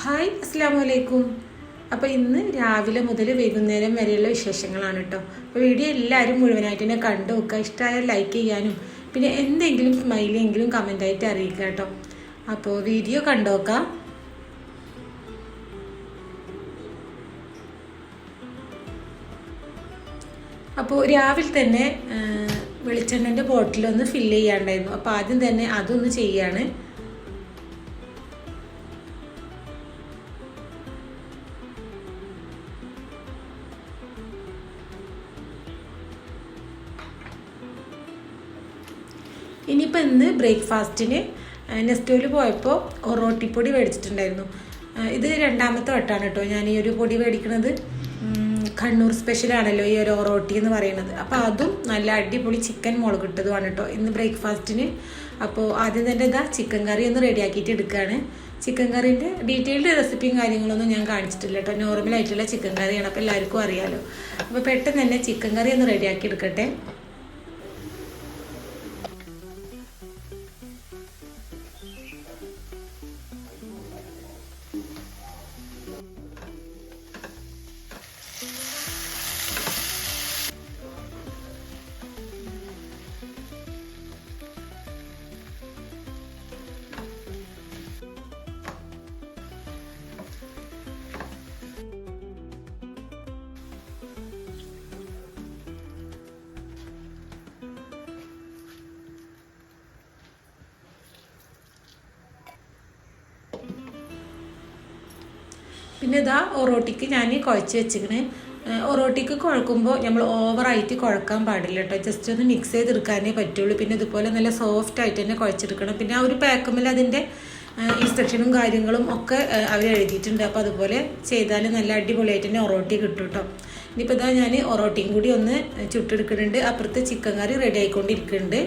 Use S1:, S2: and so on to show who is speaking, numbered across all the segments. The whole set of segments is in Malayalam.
S1: ഹായ് അസ്സലാമു അലൈക്കും. അപ്പോൾ ഇന്ന് രാവിലെ മുതൽ വൈകുന്നേരം വരെയുള്ള വിശേഷങ്ങളാണ് കേട്ടോ. അപ്പോൾ വീഡിയോ എല്ലാവരും മുഴുവനായിട്ട് തന്നെ കണ്ടു നോക്കുക. ഇഷ്ടമായാൽ ലൈക്ക് ചെയ്യാനും പിന്നെ എന്തെങ്കിലും സ്മൈലിയെങ്കിലും കമൻ്റായിട്ട് അറിയിക്കുക കേട്ടോ. അപ്പോൾ വീഡിയോ കണ്ടു നോക്കാം. അപ്പോൾ രാവിലെ തന്നെ വെളിച്ചെണ്ണൻ്റെ ബോട്ടിലൊന്ന് ഫില്ല് ചെയ്യാണ്ടായിരുന്നു. അപ്പോൾ ആദ്യം തന്നെ അതൊന്ന് ചെയ്യാണ്. ഇനിയിപ്പോൾ ഇന്ന് ബ്രേക്ക്ഫാസ്റ്റിന് നെസ്റ്റോയിൽ പോയപ്പോൾ ഒറോട്ടിപ്പൊടി മേടിച്ചിട്ടുണ്ടായിരുന്നു. ഇത് രണ്ടാമത്തെ വട്ടമാണ് കേട്ടോ ഞാൻ ഈ ഒരു പൊടി മേടിക്കുന്നത്. കണ്ണൂർ സ്പെഷ്യലാണല്ലോ ഈ ഒരു ഒറോട്ടി എന്ന് പറയുന്നത്. അപ്പോൾ അതും നല്ല അടിപൊളി ചിക്കൻ മുളകിട്ടതുമാണ് കേട്ടോ ഇന്ന് ബ്രേക്ക്ഫാസ്റ്റിന്. അപ്പോൾ ആദ്യം തന്നെ ഇതാ ചിക്കൻ കറി ഒന്ന് റെഡിയാക്കിയിട്ട് എടുക്കുകയാണ്. ചിക്കൻ കറീൻ്റെ ഡീറ്റെയിൽഡ് റെസിപ്പിയും കാര്യങ്ങളൊന്നും ഞാൻ കാണിച്ചിട്ടില്ല കേട്ടോ. നോർമലായിട്ടുള്ള ചിക്കൻ കറിയാണ്, അപ്പോൾ എല്ലാവർക്കും അറിയാമല്ലോ. അപ്പോൾ പെട്ടെന്ന് തന്നെ ചിക്കൻ കറി ഒന്ന് റെഡിയാക്കി എടുക്കട്ടെ. പിന്നെ ഇതാ ഒറോട്ടിക്ക് ഞാൻ കുഴച്ച് വെച്ചിക്കണേ. ഒറോട്ടിക്ക് കുഴക്കുമ്പോൾ നമ്മൾ ഓവറായിട്ട് കുഴക്കാൻ പാടില്ല കേട്ടോ. ജസ്റ്റ് ഒന്ന് മിക്സ് ചെയ്തെടുക്കാനേ പറ്റുള്ളൂ. പിന്നെ ഇതുപോലെ നല്ല സോഫ്റ്റ് ആയിട്ട് തന്നെ കുഴച്ചെടുക്കണം. പിന്നെ ആ ഒരു പാക്കുമ്മിൽ അതിൻ്റെ ഇൻസ്ട്രക്ഷനും കാര്യങ്ങളും ഒക്കെ അവർ എഴുതിയിട്ടുണ്ട്. അപ്പോൾ അതുപോലെ ചെയ്താൽ നല്ല അടിപൊളിയായിട്ട് തന്നെ ഒറോട്ടി കിട്ടും കേട്ടോ. ഇനിയിപ്പോൾ ഇതാ ഞാൻ ഒറോട്ടിയും കൂടി ഒന്ന് ചുട്ടെടുക്കുന്നുണ്ട്. അപ്പുറത്ത് ചിക്കൻ കറി റെഡി ആയിക്കൊണ്ടിരിക്കുന്നുണ്ട്.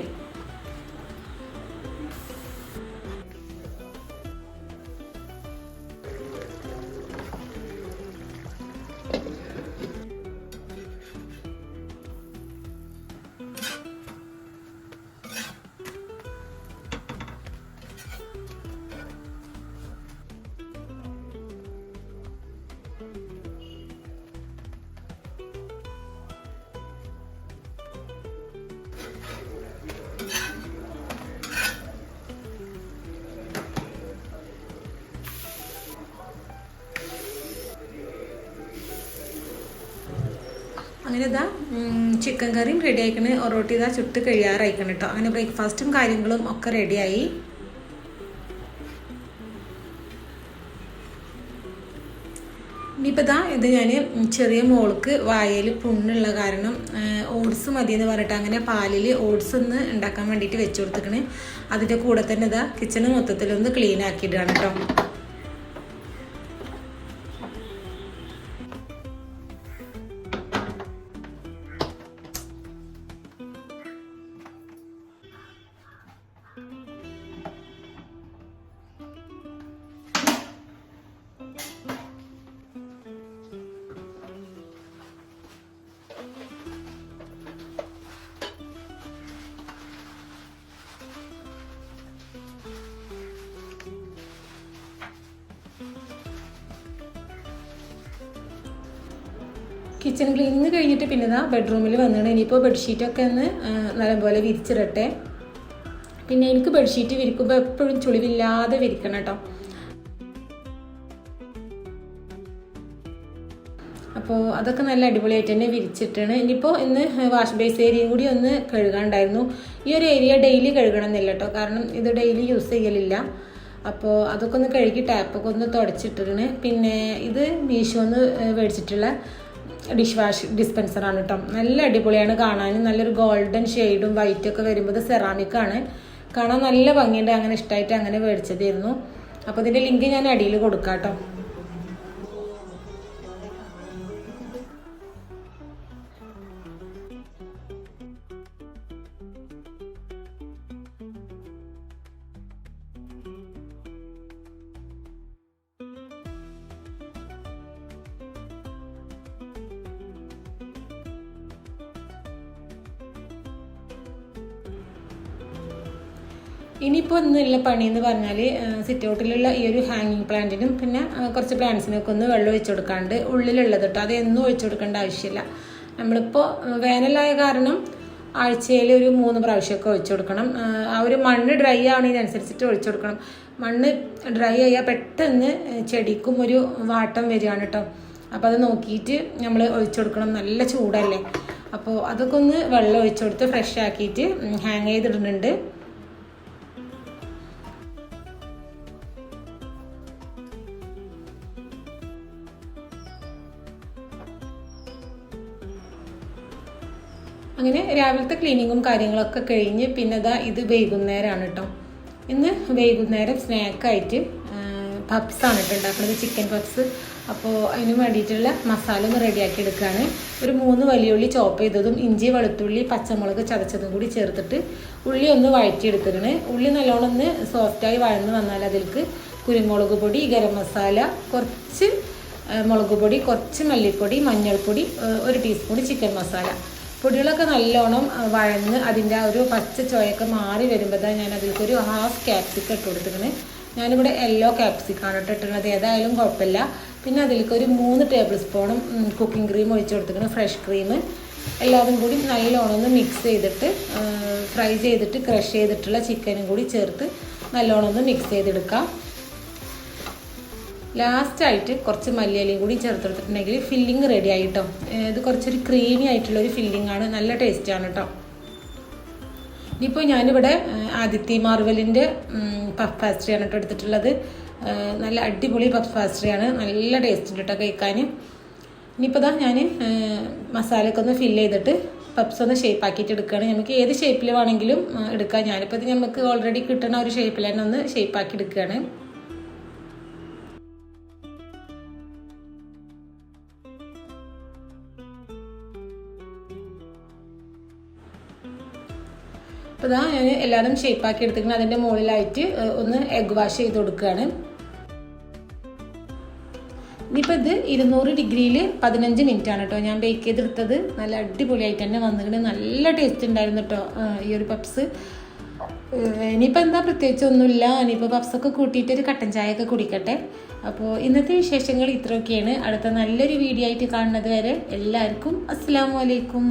S1: അങ്ങനെ ഇതാ ചിക്കൻ കറിയും റെഡി ആയിക്കണ്. ഒറോട്ടി ഇതാ ചുട്ട് കഴിയാറായിക്കണം കേട്ടോ. അങ്ങനെ ബ്രേക്ക്ഫാസ്റ്റും കാര്യങ്ങളും ഒക്കെ റെഡിയായി. ഇനിയിപ്പോൾ ഇതാ ഇത് ഞാൻ ചെറിയ മോൾക്ക് വായയിൽ പുണ്ണുള്ള കാരണം ഓട്സ് മതി എന്ന് പറഞ്ഞിട്ട് അങ്ങനെ പാലിൽ ഓട്സ് ഒന്ന് ഉണ്ടാക്കാൻ വേണ്ടിയിട്ട് വെച്ച് കൊടുത്തിക്കണ്. അതിൻ്റെ കൂടെ തന്നെ ഇതാ കിച്ചണ് മൊത്തത്തിലൊന്ന് ക്ലീൻ ആക്കിയിട്ടാണ് കേട്ടോ. കിച്ചൺ ക്ലീനിങ് കഴിഞ്ഞിട്ട് പിന്നെ ഇതാ ബെഡ്റൂമിൽ വന്നിട്ട് ഇനിയിപ്പോൾ ബെഡ്ഷീറ്റൊക്കെ ഒന്ന് നല്ലപോലെ വിരിച്ചിടട്ടെ. പിന്നെ എനിക്ക് ബെഡ്ഷീറ്റ് വിരിക്കുമ്പോൾ എപ്പോഴും ചുളിവില്ലാതെ വിരിക്കണം കേട്ടോ. അപ്പോൾ അതൊക്കെ നല്ല അടിപൊളിയായിട്ട് തന്നെ വിരിച്ചിട്ടാണ്. ഇനിയിപ്പോൾ ഇന്ന് വാഷ് ബേസ് ഏരിയയും കൂടി ഒന്ന് കഴുകാണ്ടായിരുന്നു. ഈ ഒരു ഏരിയ ഡെയിലി കഴുകണം എന്നില്ല കേട്ടോ, കാരണം ഇത് ഡെയിലി യൂസ് ചെയ്യലില്ല. അപ്പോൾ അതൊക്കെ ഒന്ന് കഴുകി ടാപ്പൊക്കെ ഒന്ന് തുടച്ചിട്ടിരുന്നു. പിന്നെ ഇത് മീഷോന്ന് മേടിച്ചിട്ടുള്ള ഡിഷ് വാഷ് ഡിസ്പെൻസറാണ് കേട്ടോ. നല്ല അടിപൊളിയാണ് കാണാൻ. നല്ലൊരു ഗോൾഡൻ ഷെയ്ഡും വൈറ്റൊക്കെ വരുമ്പോൾ ഇത് സെറാമിക്കാണ്. കാണാൻ നല്ല ഭംഗിയുണ്ട്. അങ്ങനെ ഇഷ്ടമായിട്ട് അങ്ങനെ മേടിച്ചതായിരുന്നു. അപ്പോൾ ഇതിൻ്റെ ലിങ്ക് ഞാൻ അടിയിൽ കൊടുക്കാം കേട്ടോ. ഇനിയിപ്പോൾ ഒന്നുമില്ല പണി എന്ന് പറഞ്ഞാൽ സിറ്റ് ഔട്ടിലുള്ള ഈ ഒരു ഹാങ്ങിങ് പ്ലാന്റിനും പിന്നെ കുറച്ച് പ്ലാന്റ്സിനൊക്കെ ഒന്ന് വെള്ളം ഒഴിച്ചു കൊടുക്കാണ്ട് ഉള്ളിലുള്ളത് കേട്ടോ, അതൊന്നും ഒഴിച്ചു കൊടുക്കേണ്ട ആവശ്യമില്ല. നമ്മളിപ്പോൾ വേനലായ കാരണം ആഴ്ചയിൽ ഒരു 3 പ്രാവശ്യമൊക്കെ ഒഴിച്ചു കൊടുക്കണം. ആ ഒരു മണ്ണ് ഡ്രൈ ആവുന്നതിനനുസരിച്ചിട്ട് ഒഴിച്ചു കൊടുക്കണം. മണ്ണ് ഡ്രൈ ആയാൽ പെട്ടെന്ന് ചെടിക്കും ഒരു വാട്ടം വരികയാണ് കേട്ടോ. അപ്പോൾ അത് നോക്കിയിട്ട് നമ്മൾ ഒഴിച്ചു കൊടുക്കണം. നല്ല ചൂടല്ലേ, അപ്പോൾ അതൊക്കെ ഒന്ന് വെള്ളം ഒഴിച്ചു കൊടുത്ത് ഫ്രഷ് ആക്കിയിട്ട് ഹാങ് ചെയ്തിടുന്നുണ്ട്. അങ്ങനെ രാവിലത്തെ ക്ലീനിങ്ങും കാര്യങ്ങളൊക്കെ കഴിഞ്ഞ് പിന്നെ ഇത് വൈകുന്നേരമാണ് കേട്ടോ. ഇന്ന് വൈകുന്നേരം സ്നാക്കായിട്ട് പപ്സാണ് കേട്ടോ ഉണ്ടാക്കുന്നത്, ചിക്കൻ പപ്സ്. അപ്പോൾ അതിന് വേണ്ടിയിട്ടുള്ള മസാല ഒന്ന് റെഡിയാക്കി എടുക്കുകയാണ്. ഒരു 3 വലിയുള്ളി ചോപ്പ് ചെയ്തതും ഇഞ്ചി വെളുത്തുള്ളി പച്ചമുളക് ചതച്ചതും കൂടി ചേർത്തിട്ട് ഉള്ളി ഒന്ന് വഴറ്റിയെടുത്തിരുന്നു. ഉള്ളി നല്ലോണം ഒന്ന് സോഫ്റ്റായി വഴന്ന് വന്നാൽ അതിലേക്ക് കുരുമുളക് പൊടി, ഗരം മസാല, കുറച്ച് മുളക് പൊടി, കുറച്ച് മല്ലിപ്പൊടി, മഞ്ഞൾപ്പൊടി, 1 ടീസ്പൂൺ ചിക്കൻ മസാല, പൊടികളൊക്കെ നല്ലോണം വഴന്ന് അതിൻ്റെ ആ ഒരു പച്ച ചോയൊക്കെ മാറി വരുമ്പോൾ ഞാൻ അതിലേക്ക് ഒരു 1/2 ക്യാപ്സിക്കം ഇട്ട് കൊടുത്തിരുന്നത്. ഞാനിവിടെ യെല്ലോ ക്യാപ്സിക്കാണ് ഇട്ടിട്ടുള്ളത്, ഏതായാലും കുഴപ്പമില്ല. പിന്നെ അതിലേക്ക് ഒരു 3 ടേബിൾ സ്പൂണും കുക്കിംഗ് ക്രീം ഒഴിച്ച് കൊടുത്തിരിക്കുന്നത്, ഫ്രഷ് ക്രീം. എല്ലാതും കൂടി നല്ലോണം ഒന്ന് മിക്സ് ചെയ്തിട്ട് ഫ്രൈ ചെയ്തിട്ട് ക്രഷ് ചെയ്തിട്ടുള്ള ചിക്കനും കൂടി ചേർത്ത് നല്ലോണം ഒന്ന് മിക്സ് ചെയ്തെടുക്കാം. ലാസ്റ്റായിട്ട് കുറച്ച് മല്ലിയിലയും കൂടി ചേർത്തെടുത്തിട്ടുണ്ടെങ്കിൽ ഫില്ലിങ് റെഡി ആയിട്ടോ. ഇത് കുറച്ചൊരു ക്രീമി ആയിട്ടുള്ളൊരു ഫില്ലിങ്ങാണ്, നല്ല ടേസ്റ്റാണ് കേട്ടോ. ഇനിയിപ്പോൾ ഞാനിവിടെ ആദിത്യ മാർവലിൻ്റെ പഫ് പാസ്ട്രിയാണ് കേട്ടോ എടുത്തിട്ടുള്ളത്. നല്ല അടിപൊളി പഫ് പാസ്ട്രിയാണ്, നല്ല ടേസ്റ്റ് ഉണ്ട് കേട്ടോ കഴിക്കാൻ. ഇനിയിപ്പോൾ ഞാൻ മസാലയൊക്കെ ഒന്ന് ഫില്ല് ചെയ്തിട്ട് പപ്സ് ഒന്ന് ഷേപ്പ് ആക്കിയിട്ട് എടുക്കുകയാണ്. നമുക്ക് ഏത് ഷേപ്പിൽ വേണമെങ്കിലും എടുക്കാം. ഞാനിപ്പോൾ ഇത് നമുക്ക് ഓൾറെഡി കിട്ടുന്ന ഒരു ഷേപ്പിൽ തന്നെ ഒന്ന് ഷേപ്പ് ആക്കി എടുക്കുകയാണ്. അപ്പോൾ ഞാൻ എല്ലാവരും ഷേപ്പാക്കി എടുത്തിരിക്കുന്നത്. അതിൻ്റെ മുകളിലായിട്ട് ഒന്ന് എഗ് വാഷ് ചെയ്ത് കൊടുക്കുകയാണ്. ഇനിയിപ്പോൾ ഇത് 200 ഡിഗ്രിയിൽ 15 മിനിറ്റാണ് കേട്ടോ ഞാൻ ബേക്ക് ചെയ്തെടുത്തത്. നല്ല അടിപൊളിയായിട്ട് തന്നെ വന്നിട്ടുണ്ട്, നല്ല ടേസ്റ്റ് ഉണ്ടായിരുന്നു കേട്ടോ ഈ ഒരു പപ്സ്. ഇനിയിപ്പോൾ എന്താ പ്രത്യേകിച്ച് ഒന്നുമില്ല, ഇനിയിപ്പോൾ പപ്സൊക്കെ കൂട്ടിയിട്ട് ഒരു കട്ടൻ ചായയൊക്കെ കുടിക്കട്ടെ. അപ്പോൾ ഇന്നത്തെ വിശേഷങ്ങൾ ഇത്രയൊക്കെയാണ്. അടുത്ത നല്ലൊരു വീഡിയോ ആയിട്ട് കാണുന്നത് വരെ എല്ലാവർക്കും അസ്സലാമു അലൈക്കും.